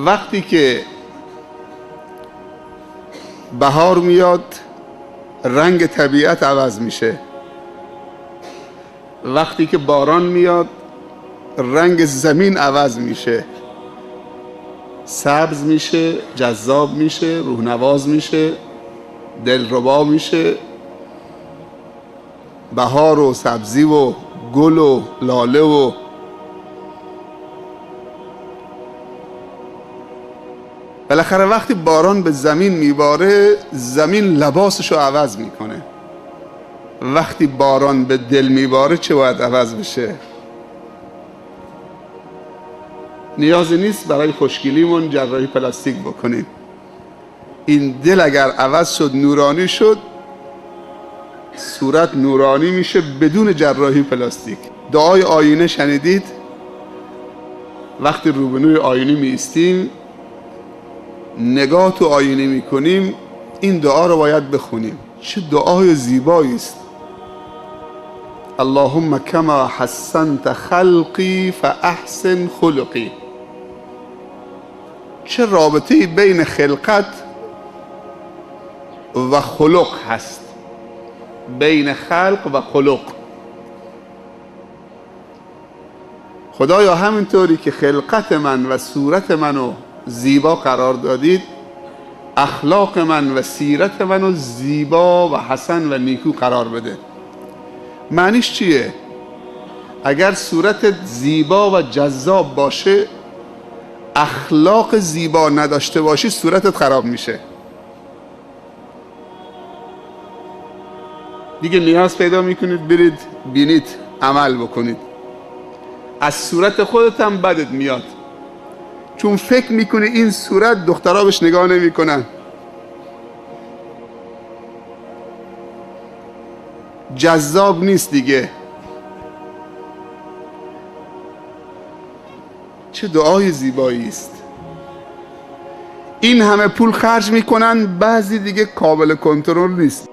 وقتی که بهار میاد رنگ طبیعت عوض میشه، وقتی که باران میاد رنگ زمین عوض میشه، سبز میشه، جذاب میشه، روحنواز میشه، دلربا میشه. بهار و سبزی و گل و لاله و بالاخره وقتی باران به زمین میباره زمین لباسشو عوض میکنه. وقتی باران به دل میباره چه باید عوض بشه؟ نیازی نیست برای خشکیلیمون جراحی پلاستیک بکنیم. این دل اگر عوض شد، نورانی شد، صورت نورانی میشه بدون جراحی پلاستیک. دعای آینه شنیدید؟ وقتی روبروی آینه می ایستیم، نگاه تو آینه می کنیم، این دعا رو باید بخونیم. چه دعای زیبایی است! اللهم کما حسنت خلقی فاحسن خلقی. چه رابطه‌ای بین خلقت و خلق هست، بین خلق و خلق. خدایا همینطوری که خلقت من و صورت منو زیبا قرار دادید، اخلاق من و سیرت منو زیبا و حسن و نیکو قرار بده. معنیش چیه؟ اگر صورتت زیبا و جذاب باشه، اخلاق زیبا نداشته باشی، صورتت خراب میشه. دیگه نیاز پیدا میکنید برید بینید عمل بکنید. از صورت خودت هم بدت میاد، چون فکر میکنی این صورت دخترها بهش نگاه نمیکنن. جذاب نیست دیگه. چه دعای زیبایی است! این همه پول خرج میکنن، بعضی دیگه قابل کنترل نیست.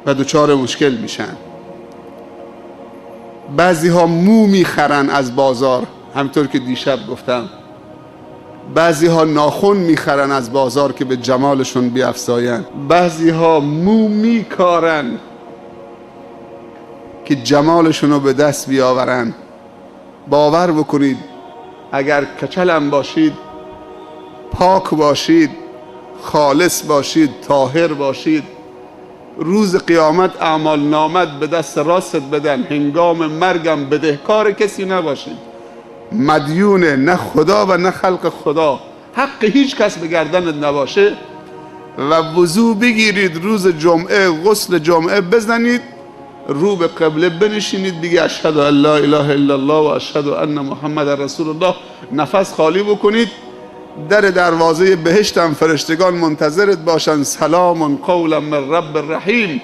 و دچار مشکل میشن. بعضی ها مو میخرن از بازار، همطور که دیشب گفتم. بعضی ها ناخن میخرن از بازار که به جمالشون بیفزاین. بعضی ها مو میکارن که جمالشون رو به دست بیاورن. باور بکنید اگر کچلم باشید، پاک باشید، خالص باشید، طاهر باشید، روز قیامت اعمال نامت به دست راست بدن، هنگام مرگم بدهکار کسی نباشید. مدیون نه خدا و نه خلق خدا، حق هیچ کس به گردنت نباشه. و وضو بگیرید، روز جمعه غسل جمعه بزنید، رو به قبله بنشینید، بگی اشهد ان لا اله الا الله و اشهد ان محمد رسول الله. نفس خالی بکنید، در دروازه بهشتم فرشتگان منتظرت باشن. سلام قولا من رب رحیم.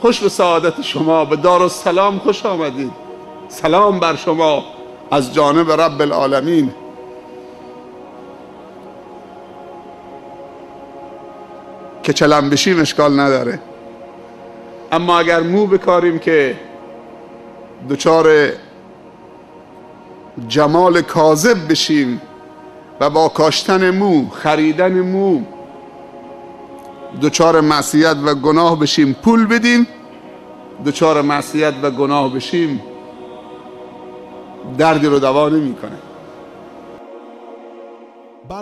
خوش به سعادت شما، به دارالسلام خوش آمدید. سلام بر شما از جانب رب العالمین. که چلم بشیم اشکال نداره، اما اگر مو بکاریم که دچار جمال کاذب بشیم و با کاشتن مو، خریدن مو دچار معصیت و گناه بشیم، پول بدیم دچار معصیت و گناه بشیم، دردی رو دوا نمی‌کنه.